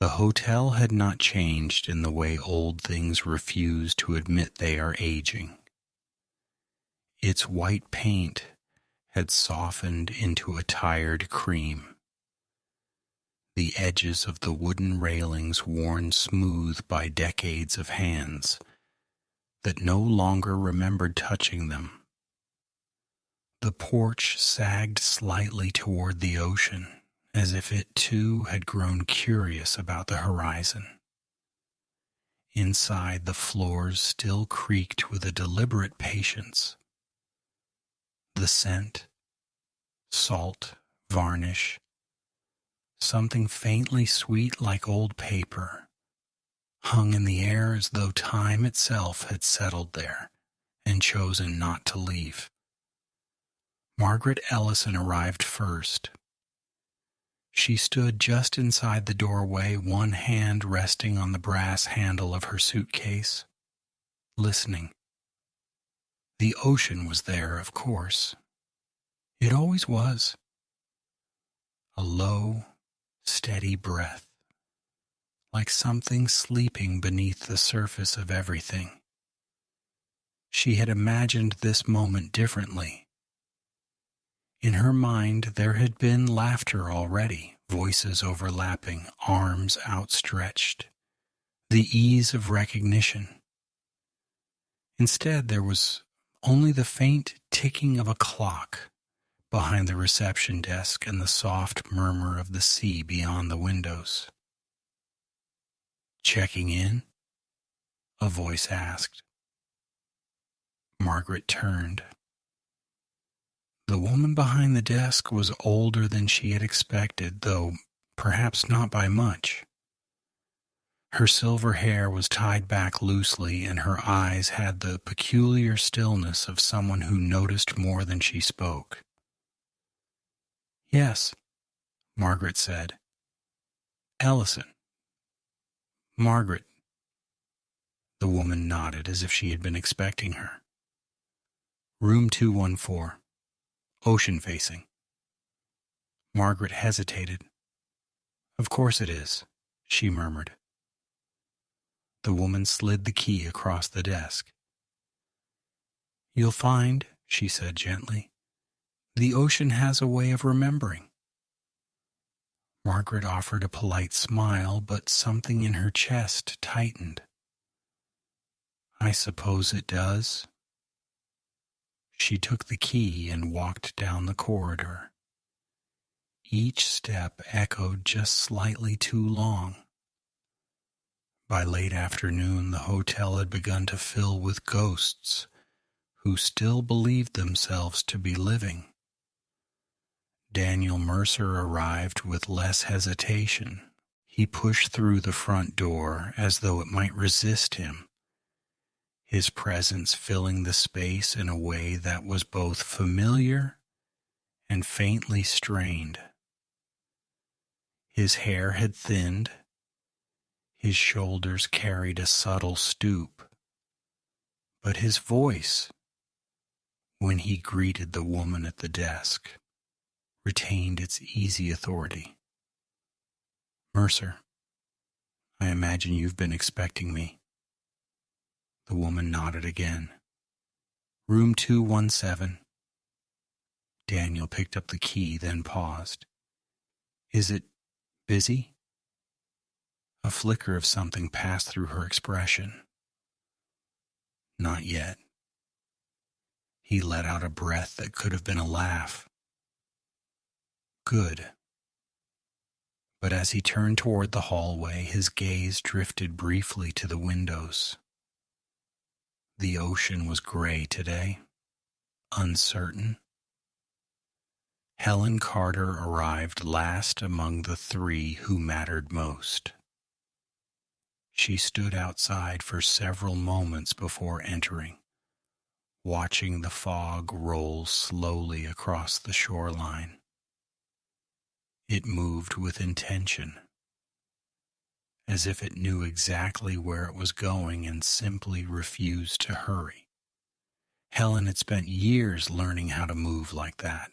The hotel had not changed in the way old things refuse to admit they are aging. Its white paint had softened into a tired cream. The edges of the wooden railings worn smooth by decades of hands that no longer remembered touching them. The porch sagged slightly toward the ocean, as if it too had grown curious about the horizon. Inside, the floors still creaked with a deliberate patience. The scent, salt, varnish, something faintly sweet like old paper, hung in the air as though time itself had settled there and chosen not to leave. Margaret Ellison arrived first. She stood just inside the doorway, one hand resting on the brass handle of her suitcase, listening. The ocean was there, of course. It always was. A low, steady breath, like something sleeping beneath the surface of everything. She had imagined this moment differently. In her mind, there had been laughter already, voices overlapping, arms outstretched, the ease of recognition. Instead, there was only the faint ticking of a clock behind the reception desk and the soft murmur of the sea beyond the windows. "Checking in?" a voice asked. Margaret turned. The woman behind the desk was older than she had expected, though perhaps not by much. Her silver hair was tied back loosely, and her eyes had the peculiar stillness of someone who noticed more than she spoke. "Yes," Margaret said. "Ellison." "Margaret." The woman nodded as if she had been expecting her. "Room 214. Ocean facing." Margaret hesitated. "Of course it is," she murmured. The woman slid the key across the desk. "You'll find," she said gently, "the ocean has a way of remembering." Margaret offered a polite smile, but something in her chest tightened. "I suppose it does." She took the key and walked down the corridor. Each step echoed just slightly too long. By late afternoon, the hotel had begun to fill with ghosts who still believed themselves to be living. Daniel Mercer arrived with less hesitation. He pushed through the front door as though it might resist him, his presence filling the space in a way that was both familiar and faintly strained. His hair had thinned, his shoulders carried a subtle stoop, but his voice, when he greeted the woman at the desk, retained its easy authority. "Mercer, I imagine you've been expecting me." The woman nodded again. "Room 217. Daniel picked up the key, then paused. "Is it busy?" A flicker of something passed through her expression. "Not yet." He let out a breath that could have been a laugh. "Good." But as he turned toward the hallway, his gaze drifted briefly to the windows. The ocean was gray today, uncertain. Helen Carter arrived last among the three who mattered most. She stood outside for several moments before entering, watching the fog roll slowly across the shoreline. It moved with intention, as if it knew exactly where it was going and simply refused to hurry. Helen had spent years learning how to move like that.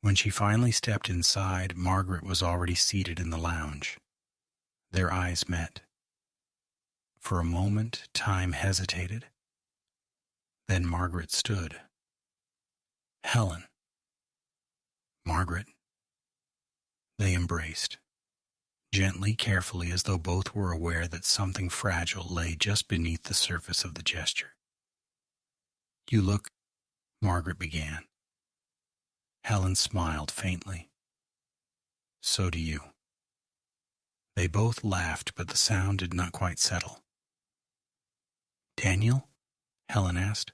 When she finally stepped inside, Margaret was already seated in the lounge. Their eyes met. For a moment, time hesitated. Then Margaret stood. Helen. Margaret. They embraced, gently, carefully, as though both were aware that something fragile lay just beneath the surface of the gesture. You look, Margaret began. Helen smiled faintly. So do you. They both laughed, but the sound did not quite settle. Daniel? Helen asked.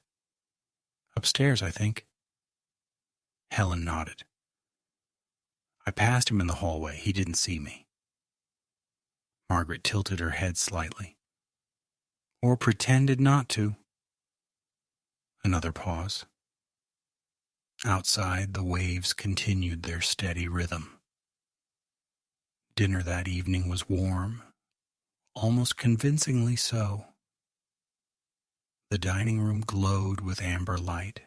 Upstairs, I think. Helen nodded. I passed him in the hallway. He didn't see me. Margaret tilted her head slightly. Or pretended not to. Another pause. Outside, the waves continued their steady rhythm. Dinner that evening was warm, almost convincingly so. The dining room glowed with amber light,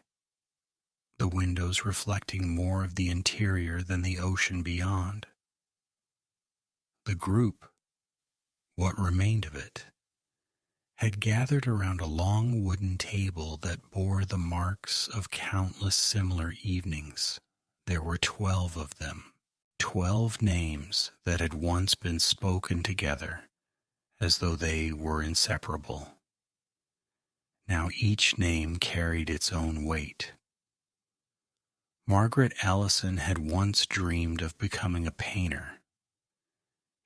the windows reflecting more of the interior than the ocean beyond. The group, what remained of it, had gathered around a long wooden table that bore the marks of countless similar evenings. There were 12 of them, 12 names that had once been spoken together as though they were inseparable. Now each name carried its own weight. Margaret Allison had once dreamed of becoming a painter.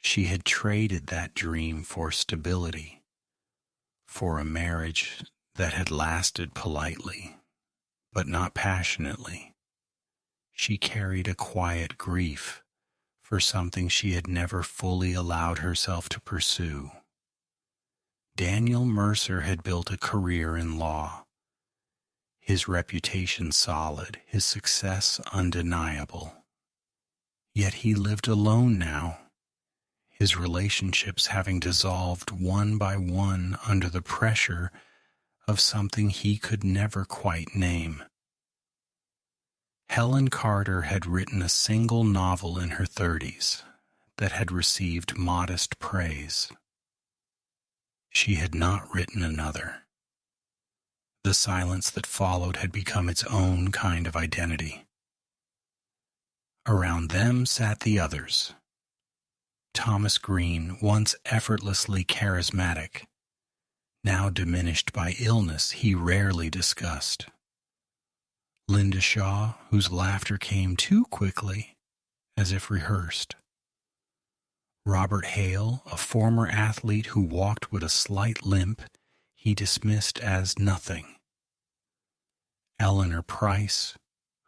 She had traded that dream for stability, for a marriage that had lasted politely, but not passionately. She carried a quiet grief for something she had never fully allowed herself to pursue. Daniel Mercer had built a career in law, his reputation solid, his success undeniable. Yet he lived alone now, his relationships having dissolved one by one under the pressure of something he could never quite name. Helen Carter had written a single novel in her 30s that had received modest praise. She had not written another. The silence that followed had become its own kind of identity. Around them sat the others. Thomas Green, once effortlessly charismatic, now diminished by illness he rarely discussed. Linda Shaw, whose laughter came too quickly, as if rehearsed. Robert Hale, a former athlete who walked with a slight limp, he dismissed as nothing. Eleanor Price,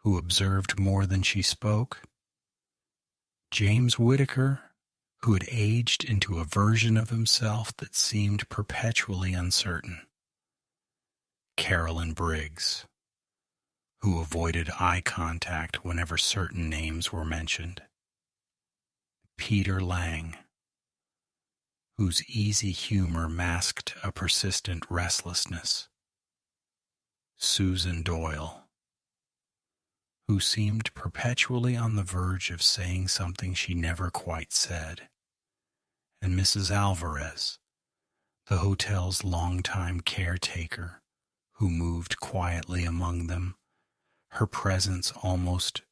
who observed more than she spoke. James Whittaker, who had aged into a version of himself that seemed perpetually uncertain. Carolyn Briggs, who avoided eye contact whenever certain names were mentioned. Peter Lang, whose easy humor masked a persistent restlessness. Susan Doyle, who seemed perpetually on the verge of saying something she never quite said. And Mrs. Alvarez, the hotel's longtime caretaker, who moved quietly among them, her presence almost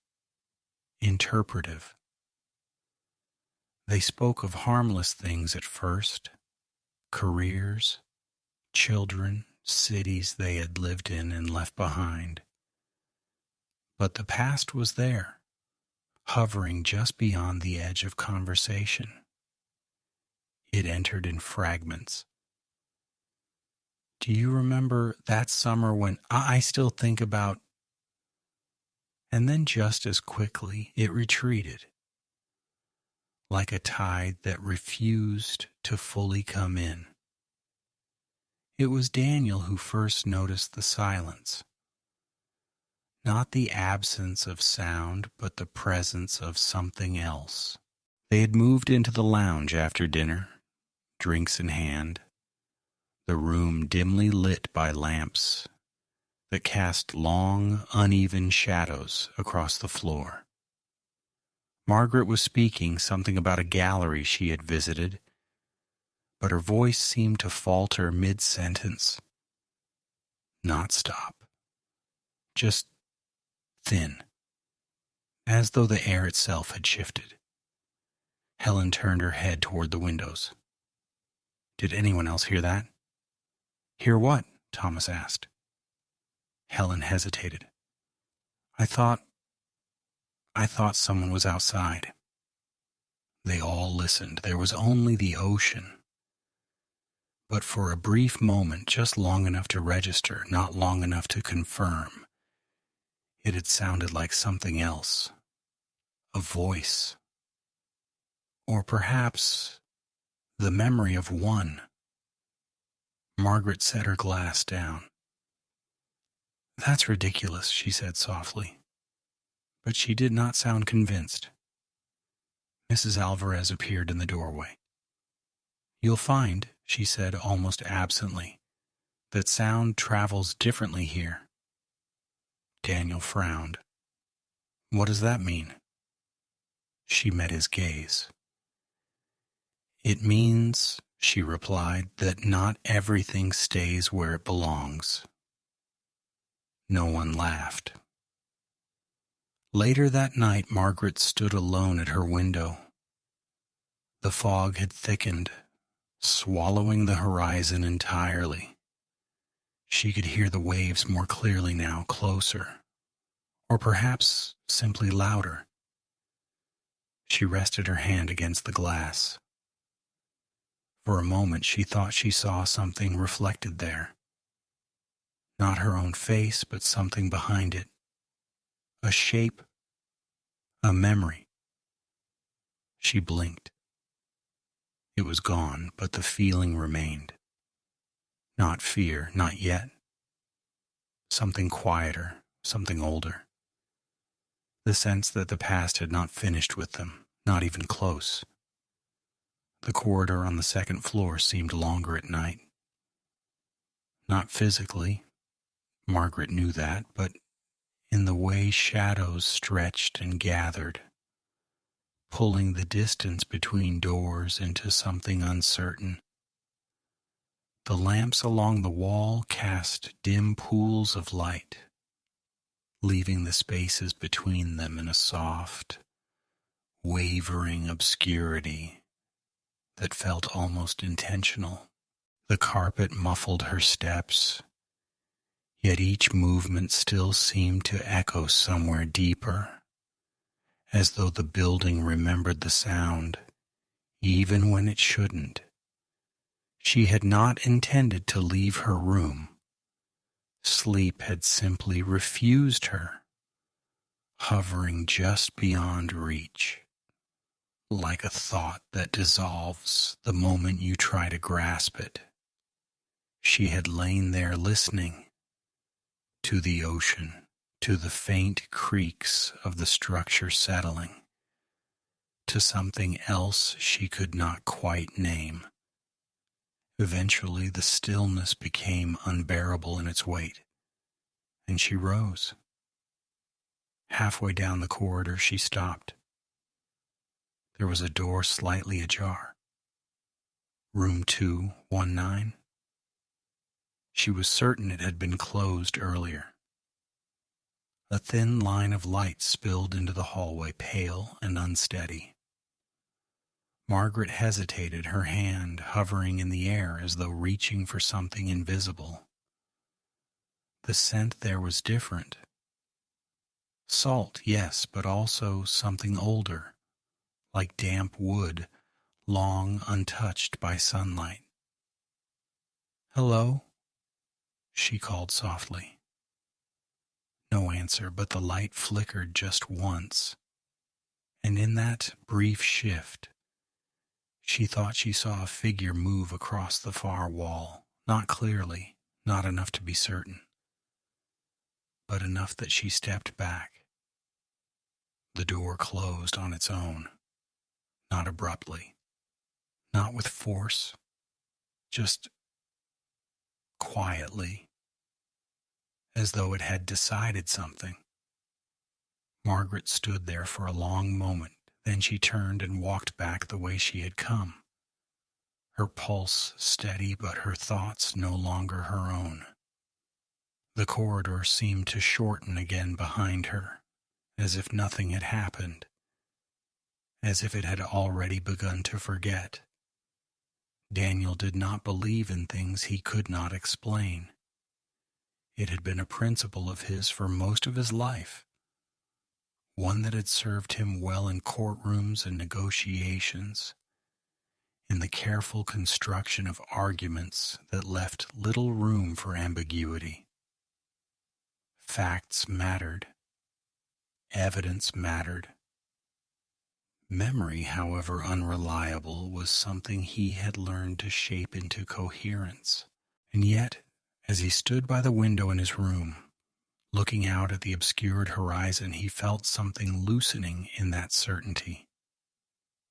interpretive. They spoke of harmless things at first, careers, children, cities they had lived in and left behind. But the past was there, hovering just beyond the edge of conversation. It entered in fragments. Do you remember that summer when I still think about... And then just as quickly it retreated, like a tide that refused to fully come in. It was Daniel who first noticed the silence. Not the absence of sound, but the presence of something else. They had moved into the lounge after dinner, drinks in hand, the room dimly lit by lamps that cast long, uneven shadows across the floor. Margaret was speaking something about a gallery she had visited but her voice seemed to falter mid-sentence. Not stop. Just thin, as though the air itself had shifted. Helen turned her head toward the windows. Did anyone else hear that? Hear what? Thomas asked. Helen hesitated. I thought someone was outside. They all listened. There was only the ocean. But for a brief moment, just long enough to register, not long enough to confirm, it had sounded like something else. A voice. Or perhaps the memory of one. Margaret set her glass down. That's ridiculous, she said softly. But she did not sound convinced. Mrs. Alvarez appeared in the doorway. You'll find, she said almost absently, that sound travels differently here. Daniel frowned. What does that mean? She met his gaze. It means, she replied, that not everything stays where it belongs. No one laughed. Later that night, Margaret stood alone at her window. The fog had thickened, swallowing the horizon entirely. She could hear the waves more clearly now, closer, or perhaps simply louder. She rested her hand against the glass. For a moment she thought she saw something reflected there. Not her own face, but something behind it. A shape, a memory. She blinked. It was gone, but the feeling remained. Not fear, not yet. Something quieter, something older. The sense that the past had not finished with them, not even close. The corridor on the second floor seemed longer at night. Not physically, Margaret knew that, but in the way shadows stretched and gathered, pulling the distance between doors into something uncertain. The lamps along the wall cast dim pools of light, leaving the spaces between them in a soft, wavering obscurity that felt almost intentional. The carpet muffled her steps, yet each movement still seemed to echo somewhere deeper, as though the building remembered the sound, even when it shouldn't. She had not intended to leave her room. Sleep had simply refused her, hovering just beyond reach, like a thought that dissolves the moment you try to grasp it. She had lain there listening to the ocean, to the faint creaks of the structure settling, to something else she could not quite name. Eventually the stillness became unbearable in its weight, and she rose. Halfway down the corridor she stopped. There was a door slightly ajar. Room 219. She was certain it had been closed earlier. A thin line of light spilled into the hallway, pale and unsteady. Margaret hesitated, her hand hovering in the air as though reaching for something invisible. The scent there was different. Salt, yes, but also something older, like damp wood, long untouched by sunlight. "Hello?" she called softly. No answer, but the light flickered just once, and in that brief shift, she thought she saw a figure move across the far wall, not clearly, not enough to be certain, but enough that she stepped back. The door closed on its own, not abruptly, not with force, just quietly, as though it had decided something. Margaret stood there for a long moment, then she turned and walked back the way she had come, her pulse steady but her thoughts no longer her own. The corridor seemed to shorten again behind her, as if nothing had happened, as if it had already begun to forget. Daniel did not believe in things he could not explain. It had been a principle of his for most of his life, one that had served him well in courtrooms and negotiations, in the careful construction of arguments that left little room for ambiguity. Facts mattered. Evidence mattered. Memory, however unreliable, was something he had learned to shape into coherence. And yet, as he stood by the window in his room, looking out at the obscured horizon, he felt something loosening in that certainty.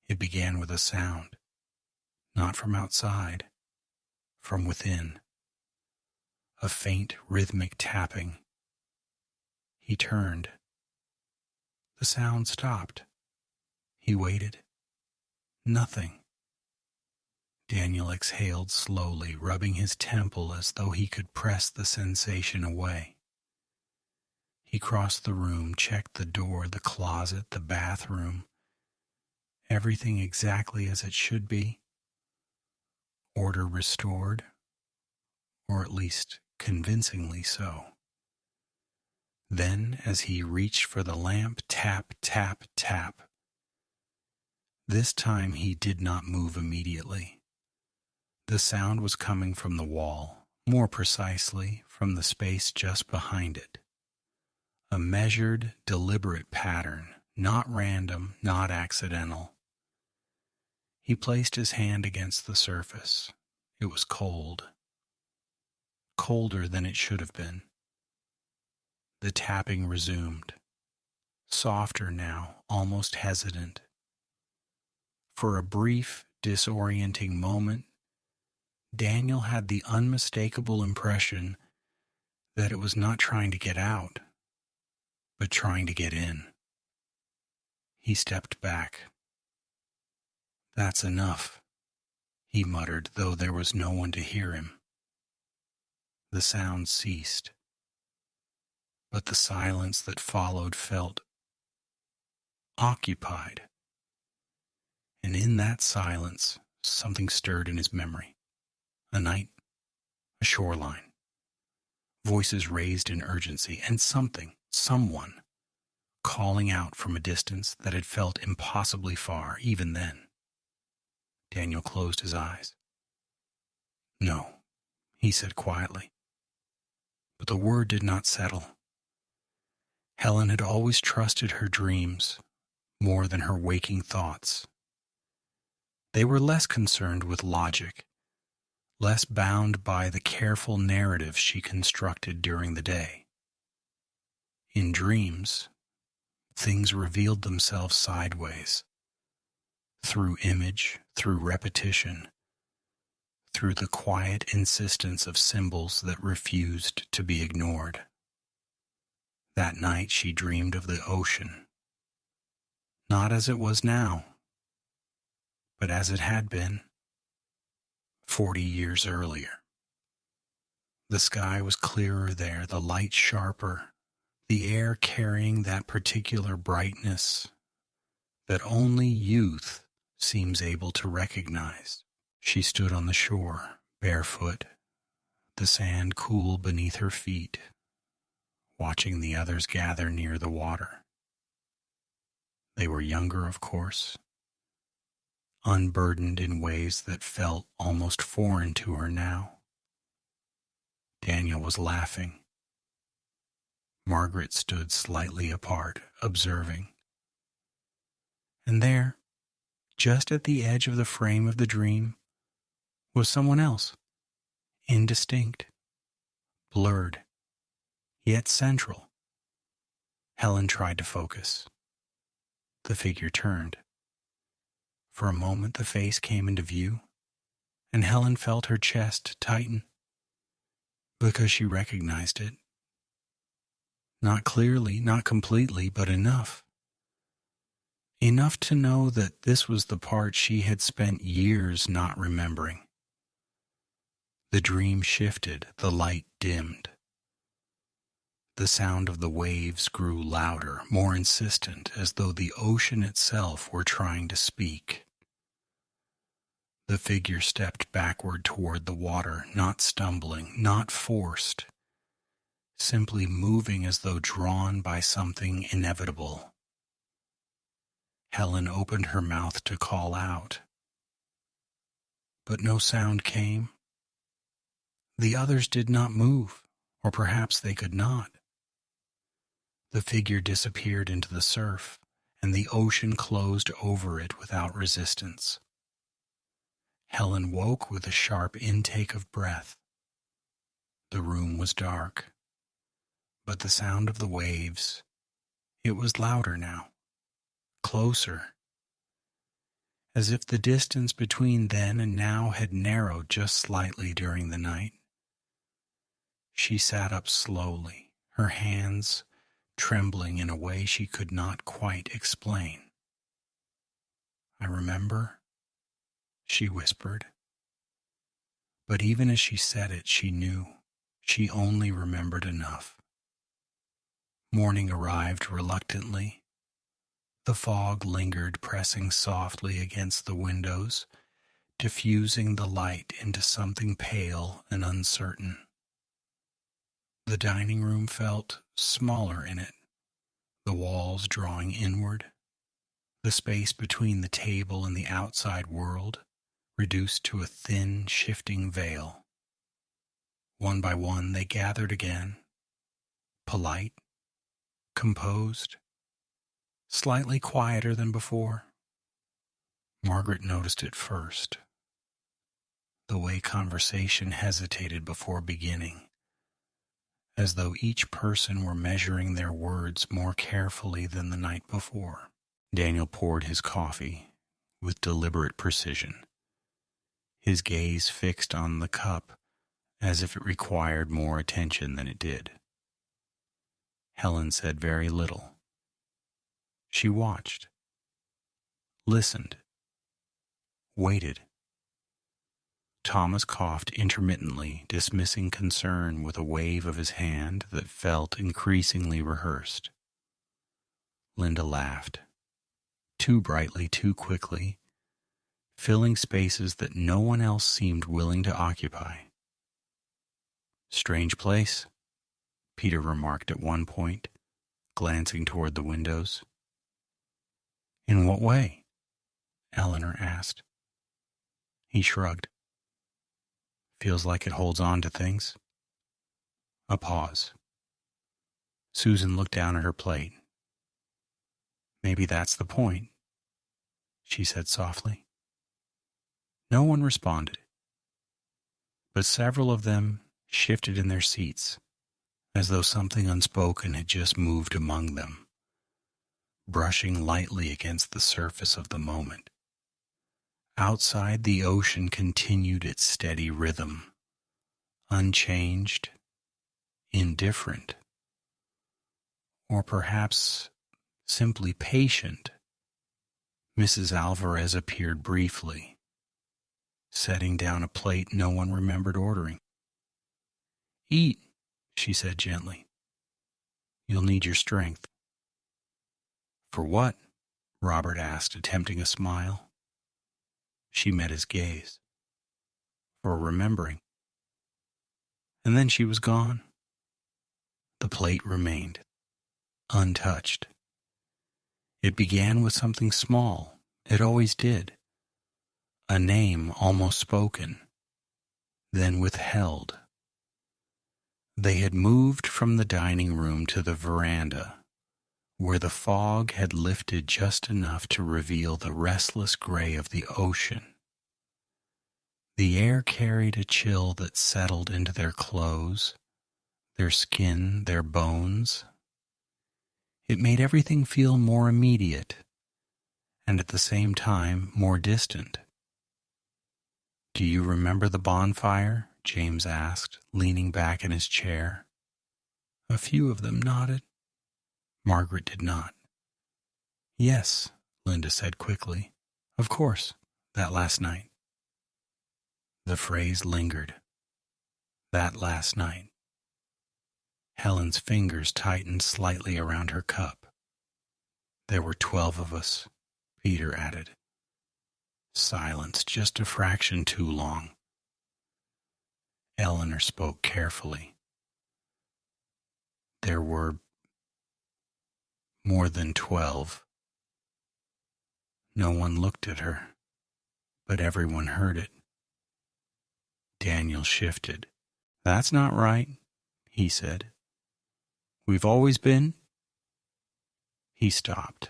It began with a sound, not from outside, from within. A faint rhythmic tapping. He turned. The sound stopped. He waited. Nothing. Daniel exhaled slowly, rubbing his temple as though he could press the sensation away. He crossed the room, checked the door, the closet, the bathroom. Everything exactly as it should be. Order restored, or at least convincingly so. Then, as he reached for the lamp, tap, tap, tap. This time he did not move immediately. The sound was coming from the wall, more precisely from the space just behind it. A measured, deliberate pattern, not random, not accidental. He placed his hand against the surface. It was cold. Colder than it should have been. The tapping resumed. Softer now, almost hesitant. For a brief, disorienting moment, Daniel had the unmistakable impression that it was not trying to get out, but trying to get in. He stepped back. "That's enough," he muttered, though there was no one to hear him. The sound ceased, but the silence that followed felt occupied. And in that silence, something stirred in his memory. A night, a shoreline, voices raised in urgency, and someone, calling out from a distance that had felt impossibly far even then. Daniel closed his eyes. "No," he said quietly. But the word did not settle. Helen had always trusted her dreams more than her waking thoughts. They were less concerned with logic, less bound by the careful narrative she constructed during the day. In dreams, things revealed themselves sideways, through image, through repetition, through the quiet insistence of symbols that refused to be ignored. That night she dreamed of the ocean, not as it was now, but as it had been 40 years earlier. The sky was clearer there, the light sharper, the air carrying that particular brightness that only youth seems able to recognize. She stood on the shore, barefoot, the sand cool beneath her feet, watching the others gather near the water. They were younger, of course, unburdened in ways that felt almost foreign to her now. Daniel was laughing. Margaret stood slightly apart, observing. And there, just at the edge of the frame of the dream, was someone else, indistinct, blurred, yet central. Helen tried to focus. The figure turned. For a moment the face came into view, and Helen felt her chest tighten, because she recognized it. Not clearly, not completely, but enough. enough to know that this was the part she had spent years not remembering. The dream shifted, the light dimmed. The sound of the waves grew louder, more insistent, as though the ocean itself were trying to speak. The figure stepped backward toward the water, not stumbling, not forced, simply moving as though drawn by something inevitable. Helen opened her mouth to call out, but no sound came. The others did not move, or perhaps they could not. The figure disappeared into the surf, and the ocean closed over it without resistance. Helen woke with a sharp intake of breath. The room was dark, but the sound of the waves, it was louder now, closer, as if the distance between then and now had narrowed just slightly during the night. She sat up slowly, her hands trembling in a way she could not quite explain. "I remember," she whispered. But even as she said it, she knew she only remembered enough. Morning arrived reluctantly. The fog lingered, pressing softly against the windows, diffusing the light into something pale and uncertain. The dining room felt smaller in it, the walls drawing inward, the space between the table and the outside world reduced to a thin, shifting veil. One by one they gathered again, polite, composed, slightly quieter than before. Margaret noticed it first, the way conversation hesitated before beginning, as though each person were measuring their words more carefully than the night before. Daniel poured his coffee with deliberate precision, his gaze fixed on the cup as if it required more attention than it did. Helen said very little. She watched, listened, waited. Thomas coughed intermittently, dismissing concern with a wave of his hand that felt increasingly rehearsed. Linda laughed, too brightly, too quickly, filling spaces that no one else seemed willing to occupy. "Strange place," Peter remarked at one point, glancing toward the windows. "In what way?" Eleanor asked. He shrugged. "Feels like it holds on to things." A pause. Susan looked down at her plate. "Maybe that's the point," she said softly. No one responded, but several of them shifted in their seats, as though something unspoken had just moved among them, brushing lightly against the surface of the moment. Outside, the ocean continued its steady rhythm, unchanged, indifferent, or perhaps simply patient. Mrs. Alvarez appeared briefly, setting down a plate no one remembered ordering. "Eat," she said gently. "You'll need your strength." "For what?" Robert asked, attempting a smile. She met his gaze. "For remembering." And then she was gone. The plate remained, untouched. It began with something small. It always did. A name almost spoken, then withheld. They had moved from the dining room to the veranda, where the fog had lifted just enough to reveal the restless gray of the ocean. The air carried a chill that settled into their clothes, their skin, their bones. It made everything feel more immediate, and at the same time more distant. "Do you remember the bonfire?" James asked, leaning back in his chair. A few of them nodded. Margaret did not. "Yes," Linda said quickly. Of course, that last night. The phrase lingered. That last night. Helen's fingers tightened slightly around her cup. There were 12 of us, Peter added. Silence just a fraction too long. Eleanor spoke carefully. There were more than 12. No one looked at her, but everyone heard it. Daniel shifted. That's not right, he said. We've always been. He stopped.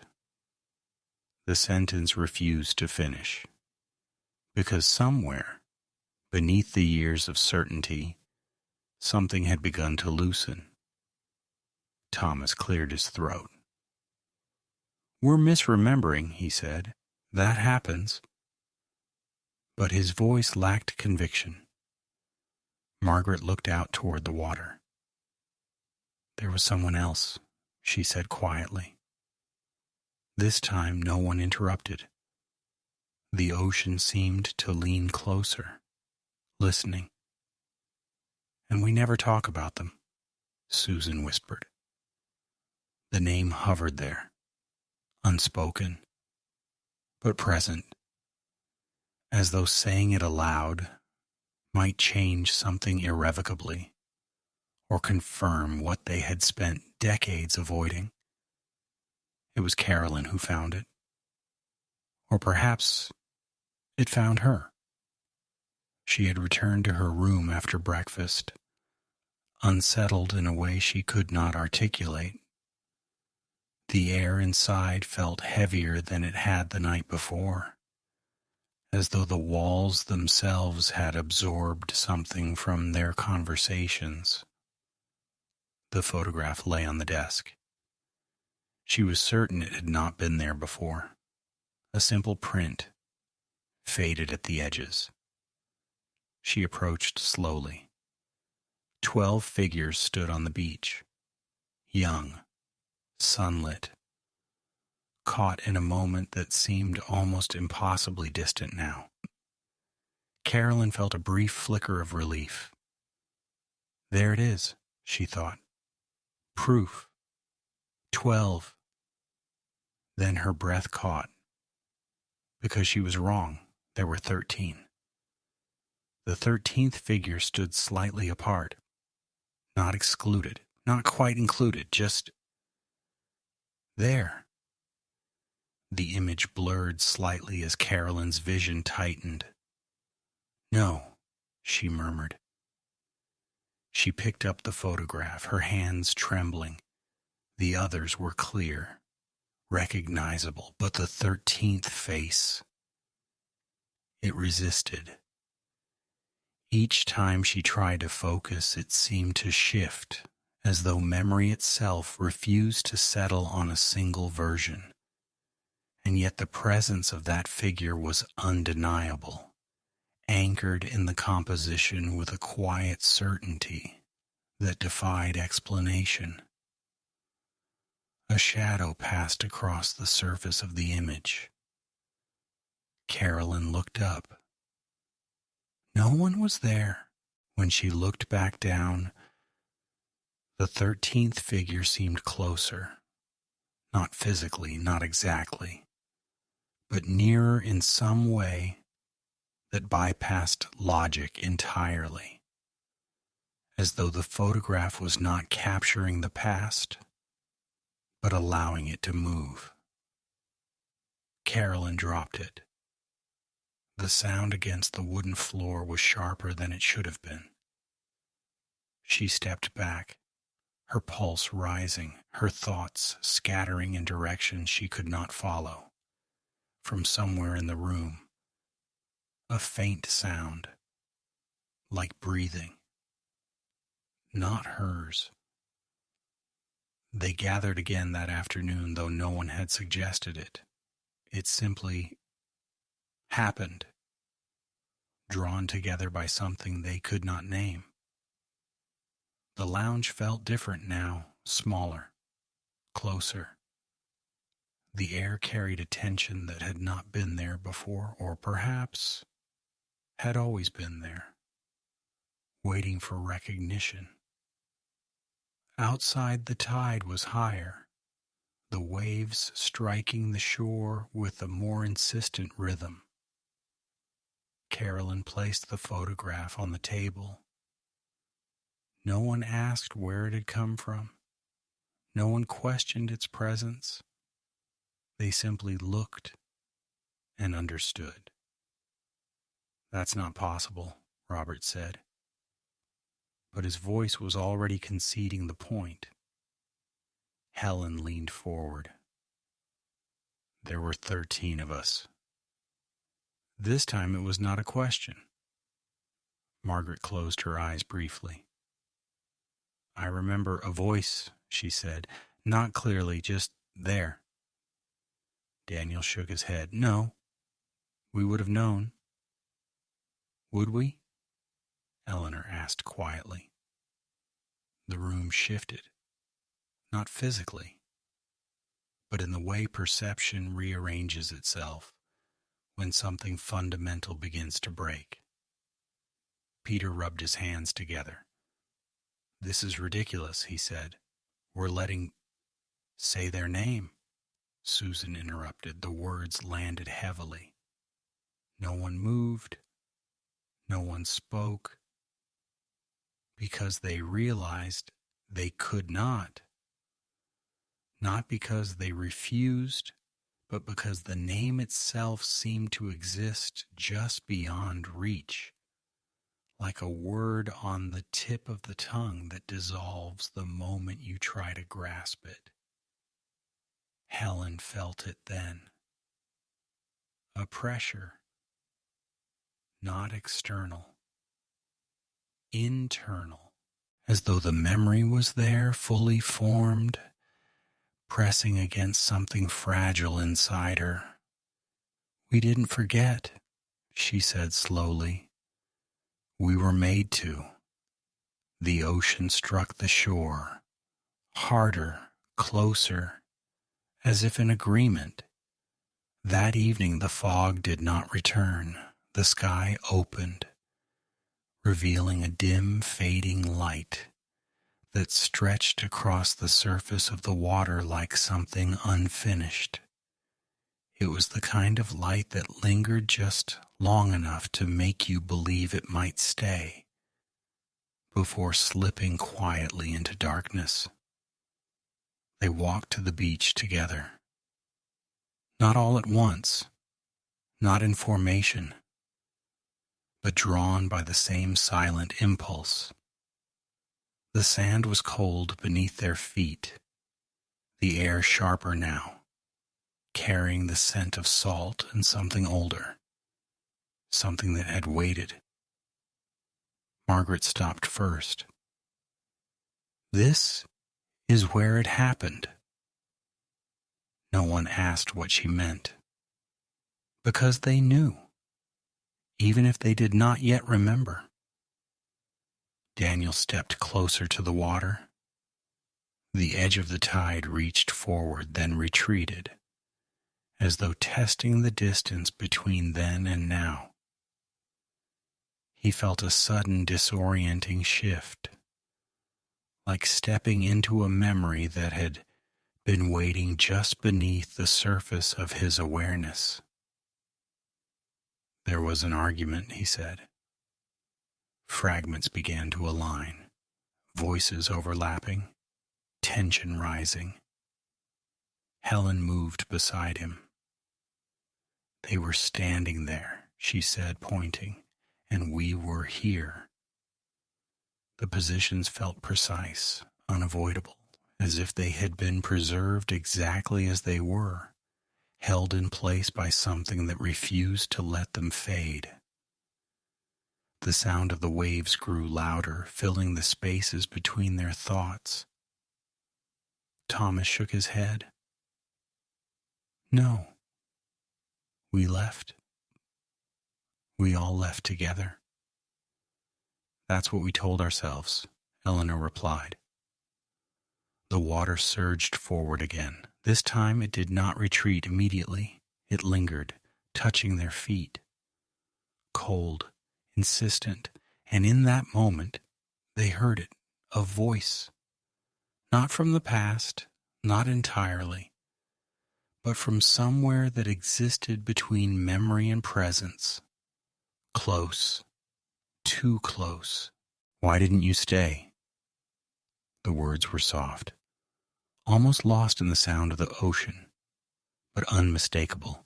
The sentence refused to finish, because somewhere, beneath the years of certainty, something had begun to loosen. Thomas cleared his throat. We're misremembering, he said. That happens. But his voice lacked conviction. Margaret looked out toward the water. There was someone else, she said quietly. This time no one interrupted. The ocean seemed to lean closer, listening. And we never talk about them, Susan whispered. The name hovered there, unspoken, but present, as though saying it aloud might change something irrevocably, or confirm what they had spent decades avoiding. It was Carolyn who found it. Or perhaps it found her. She had returned to her room after breakfast, unsettled in a way she could not articulate. The air inside felt heavier than it had the night before, as though the walls themselves had absorbed something from their conversations. The photograph lay on the desk. She was certain it had not been there before. A simple print, faded at the edges. She approached slowly. 12 figures stood on the beach, young, sunlit, caught in a moment that seemed almost impossibly distant now. Carolyn felt a brief flicker of relief. There it is, she thought. Proof. 12. Then her breath caught. Because she was wrong, there were 13. The 13th figure stood slightly apart. Not excluded, not quite included, just there. The image blurred slightly as Carolyn's vision tightened. No, she murmured. She picked up the photograph, her hands trembling. The others were clear, recognizable, but the 13th face, it resisted. Each time she tried to focus, it seemed to shift, as though memory itself refused to settle on a single version. And yet the presence of that figure was undeniable, anchored in the composition with a quiet certainty that defied explanation. A shadow passed across the surface of the image. Carolyn looked up. No one was there. When she looked back down, the 13th figure seemed closer. Not physically, not exactly, but nearer in some way that bypassed logic entirely, as though the photograph was not capturing the past, but allowing it to move. Carolyn dropped it. The sound against the wooden floor was sharper than it should have been. She stepped back, her pulse rising, her thoughts scattering in directions she could not follow. From somewhere in the room, a faint sound, like breathing. Not hers. They gathered again that afternoon, though no one had suggested it. It simply happened, drawn together by something they could not name. The lounge felt different now, smaller, closer. The air carried a tension that had not been there before, or perhaps had always been there, waiting for recognition. Outside, the tide was higher, the waves striking the shore with a more insistent rhythm. Carolyn placed the photograph on the table. No one asked where it had come from. No one questioned its presence. They simply looked and understood. "That's not possible," Robert said. But his voice was already conceding the point. Helen leaned forward. "There were 13 of us." This time it was not a question. Margaret closed her eyes briefly. "I remember a voice," she said. "Not clearly, just there." Daniel shook his head. "No, we would have known." "Would we?" Eleanor asked quietly. The room shifted, not physically, but in the way perception rearranges itself when something fundamental begins to break. Peter rubbed his hands together. "This is ridiculous," he said. "We're letting—" "Say their name," Susan interrupted. The words landed heavily. No one moved. No one spoke. Because they realized they could not. Not because they refused, but because the name itself seemed to exist just beyond reach, like a word on the tip of the tongue that dissolves the moment you try to grasp it. Helen felt it then. A pressure, not external, internal, as though the memory was there, fully formed, pressing against something fragile inside her. "We didn't forget," she said slowly. "We were made to." The ocean struck the shore, harder, closer, as if in agreement. That evening the fog did not return. The sky opened, revealing a dim, fading light that stretched across the surface of the water like something unfinished. It was the kind of light that lingered just long enough to make you believe it might stay, before slipping quietly into darkness. They walked to the beach together. Not all at once, not in formation, but drawn by the same silent impulse. The sand was cold beneath their feet, the air sharper now, carrying the scent of salt and something older, something that had waited. Margaret stopped first. "This is where it happened." No one asked what she meant, because they knew, even if they did not yet remember. Daniel stepped closer to the water. The edge of the tide reached forward, then retreated, as though testing the distance between then and now. He felt a sudden disorienting shift, like stepping into a memory that had been waiting just beneath the surface of his awareness. "There was an argument," he said. Fragments began to align, voices overlapping, tension rising. Helen moved beside him. "They were standing there," she said, pointing, "and we were here." The positions felt precise, unavoidable, as if they had been preserved exactly as they were, held in place by something that refused to let them fade. The sound of the waves grew louder, filling the spaces between their thoughts. Thomas shook his head. "No. We left. We all left together." "That's what we told ourselves," Eleanor replied. The water surged forward again, This time it did not retreat immediately. It lingered, touching their feet. Cold, insistent, and in that moment, they heard it, a voice. Not from the past, not entirely, but from somewhere that existed between memory and presence. Close, too close. Why didn't you stay? The words were soft, almost lost in the sound of the ocean, but unmistakable.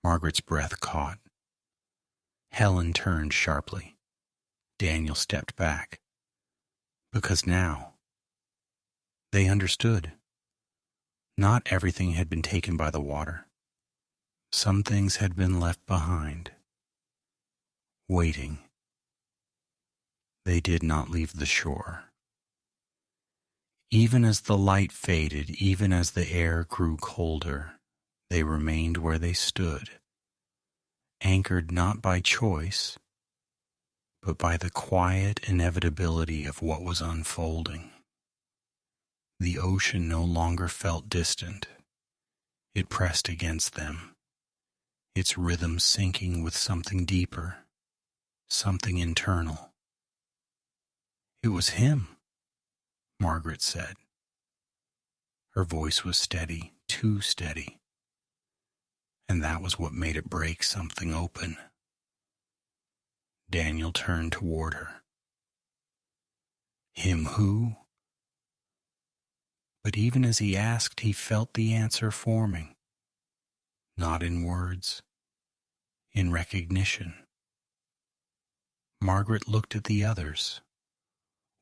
Margaret's breath caught. Helen turned sharply. Daniel stepped back. Because now, they understood. Not everything had been taken by the water. Some things had been left behind, waiting. They did not leave the shore. Even as the light faded, even as the air grew colder, they remained where they stood, anchored not by choice, but by the quiet inevitability of what was unfolding. The ocean no longer felt distant. It pressed against them, its rhythm syncing with something deeper, something internal. It was him, Margaret said. Her voice was steady, too steady. And that was what made it break something open. Daniel turned toward her. Him who? But even as he asked, he felt the answer forming. Not in words, in recognition. Margaret looked at the others,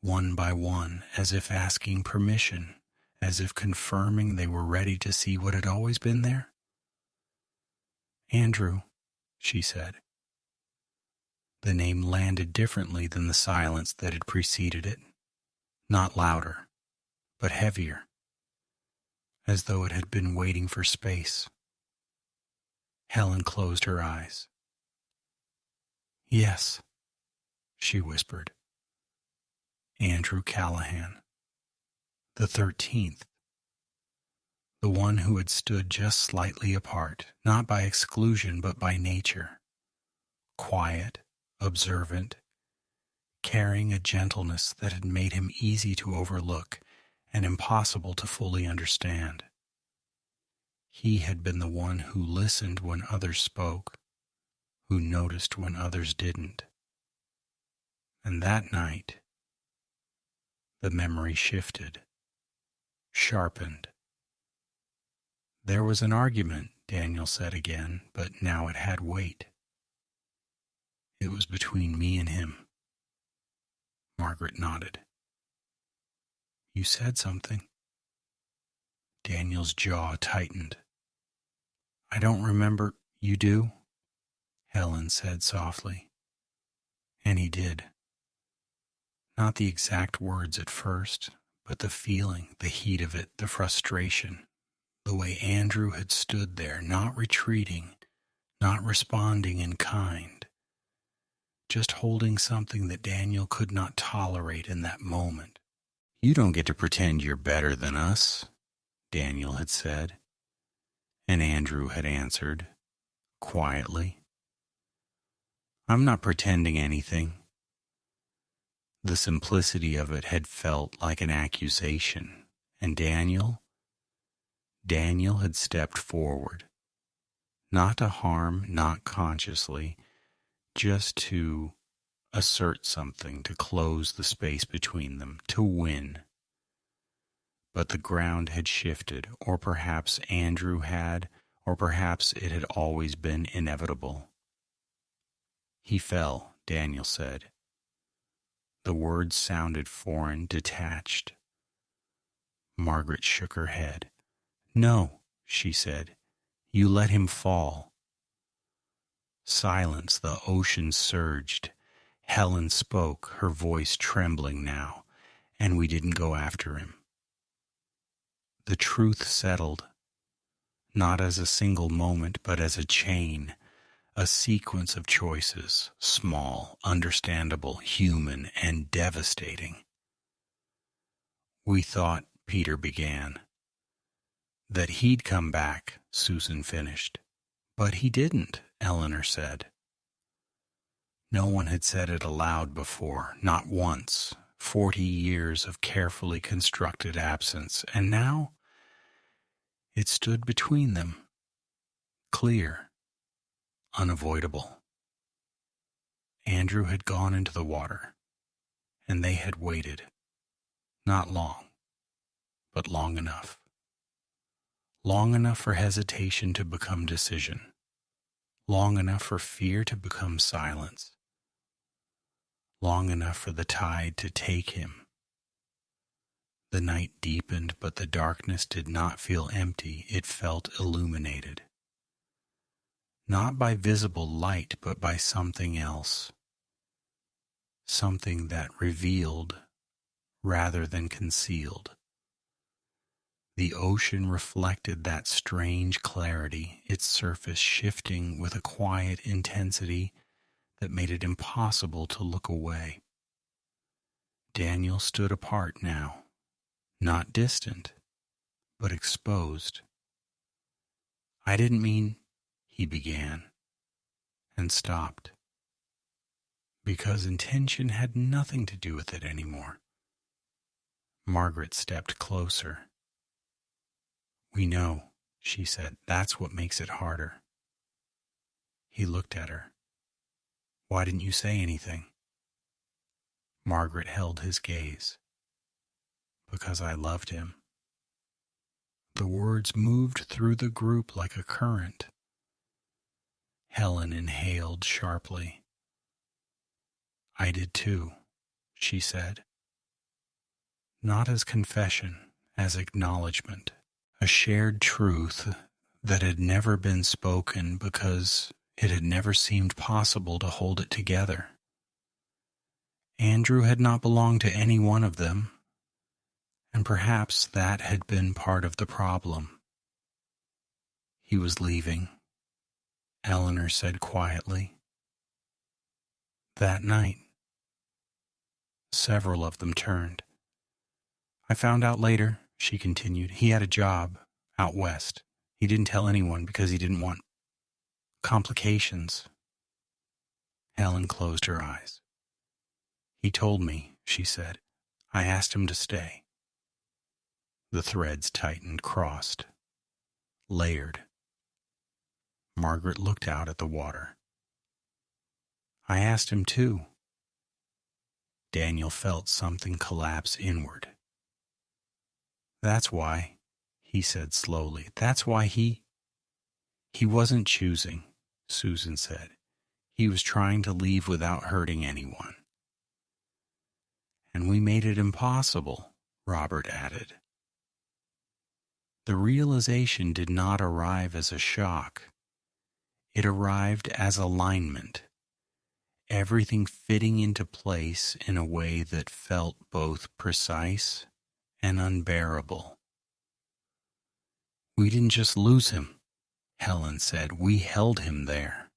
one by one, as if asking permission, as if confirming they were ready to see what had always been there. Andrew, she said. The name landed differently than the silence that had preceded it. Not louder, but heavier, as though it had been waiting for space. Helen closed her eyes. Yes, she whispered. Andrew Callahan, the 13th. The one who had stood just slightly apart, not by exclusion but by nature. Quiet, observant, carrying a gentleness that had made him easy to overlook and impossible to fully understand. He had been the one who listened when others spoke, who noticed when others didn't. And that night, the memory shifted, sharpened. There was an argument, Daniel said again, but now it had weight. It was between me and him. Margaret nodded. You said something. Daniel's jaw tightened. I don't remember. You do? Helen said softly. And he did. Not the exact words at first, but the feeling, the heat of it, the frustration. The way Andrew had stood there, not retreating, not responding in kind, just holding something that Daniel could not tolerate in that moment. You don't get to pretend you're better than us, Daniel had said, and Andrew had answered, quietly. I'm not pretending anything. The simplicity of it had felt like an accusation, and Daniel had stepped forward, not to harm, not consciously, just to assert something, to close the space between them, to win. But the ground had shifted, or perhaps Andrew had, or perhaps it had always been inevitable. He fell, Daniel said. The words sounded foreign, detached. Margaret shook her head. No, she said. You let him fall. Silence, the ocean surged. Helen spoke, her voice trembling now, and we didn't go after him. The truth settled, not as a single moment, but as a chain, a sequence of choices, small, understandable, human, and devastating. We thought, Peter began. That he'd come back, Susan finished. But he didn't, Eleanor said. No one had said it aloud before, not once. 40 years of carefully constructed absence, and now it stood between them, clear, unavoidable. Andrew had gone into the water, and they had waited. Not long, but long enough. Long enough for hesitation to become decision. Long enough for fear to become silence. Long enough for the tide to take him. The night deepened, but the darkness did not feel empty. It felt illuminated. Not by visible light, but by something else. Something that revealed rather than concealed. The ocean reflected that strange clarity, its surface shifting with a quiet intensity that made it impossible to look away. Daniel stood apart now, not distant, but exposed. I didn't mean, he began, and stopped, because intention had nothing to do with it anymore. Margaret stepped closer. We know, she said, that's what makes it harder. He looked at her. Why didn't you say anything? Margaret held his gaze. Because I loved him. The words moved through the group like a current. Helen inhaled sharply. I did too, she said. Not as confession, as acknowledgement. A shared truth that had never been spoken because it had never seemed possible to hold it together. Andrew had not belonged to any one of them, and perhaps that had been part of the problem. He was leaving, Eleanor said quietly. That night, several of them turned. I found out later, she continued, he had a job out west. He didn't tell anyone because he didn't want complications. Helen closed her eyes. He told me, she said. I asked him to stay. The threads tightened, crossed, layered. Margaret looked out at the water. I asked him too. Daniel felt something collapse inward. That's why, he said slowly, that's why he wasn't choosing, Susan said. He was trying to leave without hurting anyone. And we made it impossible, Robert added. The realization did not arrive as a shock. It arrived as alignment, everything fitting into place in a way that felt both precise and unbearable. We didn't just lose him, Helen said. We held him there.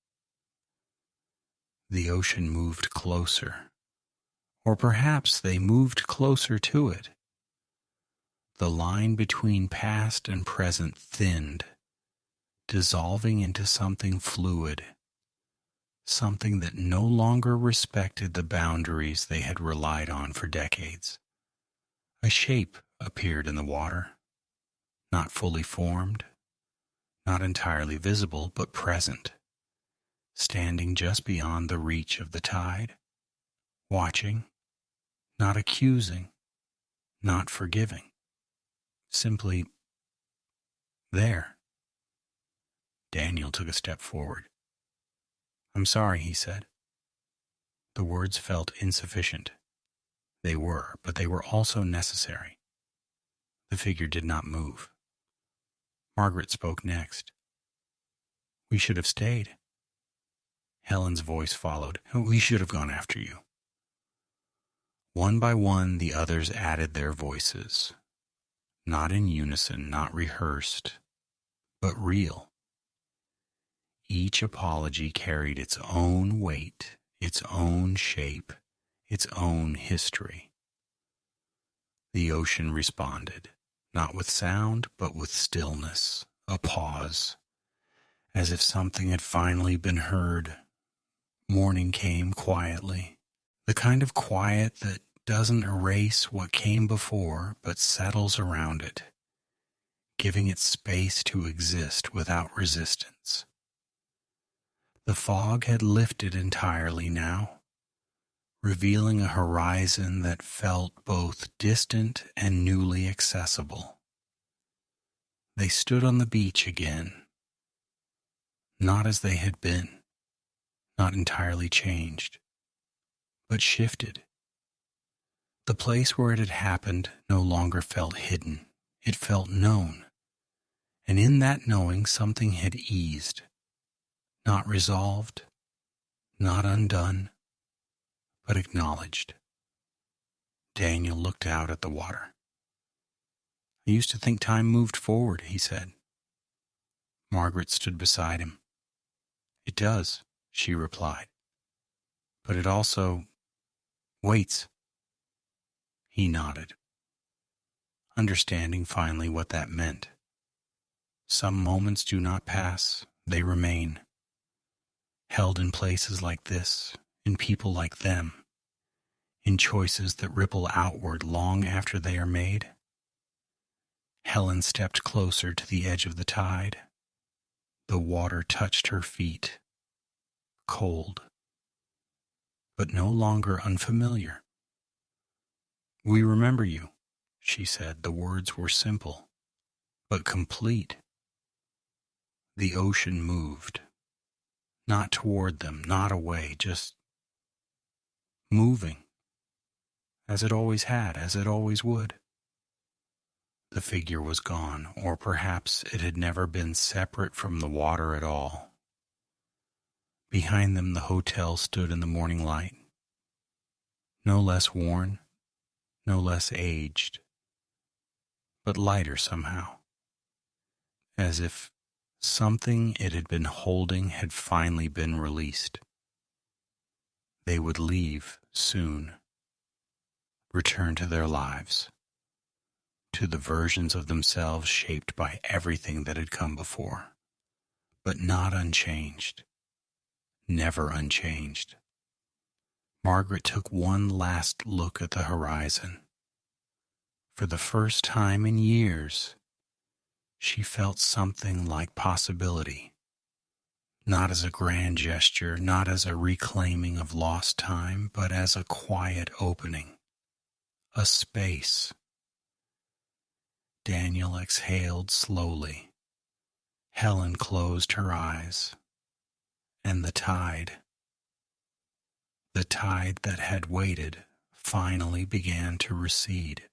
The ocean moved closer, or perhaps they moved closer to it. The line between past and present thinned, dissolving into something fluid, something that no longer respected the boundaries they had relied on for decades. A shape appeared in the water, not fully formed, not entirely visible, but present, standing just beyond the reach of the tide, watching, not accusing, not forgiving, simply there. Daniel took a step forward. I'm sorry, he said. The words felt insufficient. They were, but they were also necessary. The figure did not move. Margaret spoke next. We should have stayed. Helen's voice followed. We should have gone after you. One by one, the others added their voices. Not in unison, not rehearsed, but real. Each apology carried its own weight, its own shape, its own history. The ocean responded, not with sound, but with stillness, a pause, as if something had finally been heard. Morning came quietly, the kind of quiet that doesn't erase what came before, but settles around it, giving it space to exist without resistance. The fog had lifted entirely now, revealing a horizon that felt both distant and newly accessible. They stood on the beach again, not as they had been, not entirely changed, but shifted. The place where it had happened no longer felt hidden. It felt known, and in that knowing something had eased, not resolved, not undone, but acknowledged. Daniel looked out at the water. "I used to think time moved forward," he said. Margaret stood beside him. "It does," she replied, "but it also waits." He nodded, understanding finally what that meant. Some moments do not pass, they remain, held in places like this, in people like them, in choices that ripple outward long after they are made. Helen stepped closer to the edge of the tide. The water touched her feet, cold, but no longer unfamiliar. "We remember you," she said. The words were simple, but complete. The ocean moved, not toward them, not away, just moving, as it always had, as it always would. The figure was gone, or perhaps it had never been separate from the water at all. Behind them the hotel stood in the morning light, no less worn, no less aged, but lighter somehow, as if something it had been holding had finally been released. They would leave soon, return to their lives, to the versions of themselves shaped by everything that had come before, but not unchanged, never unchanged. Margaret took one last look at the horizon. For the first time in years, she felt something like possibility, not as a grand gesture, not as a reclaiming of lost time, but as a quiet opening, a space. Daniel exhaled slowly. Helen closed her eyes, and the tide that had waited, finally began to recede.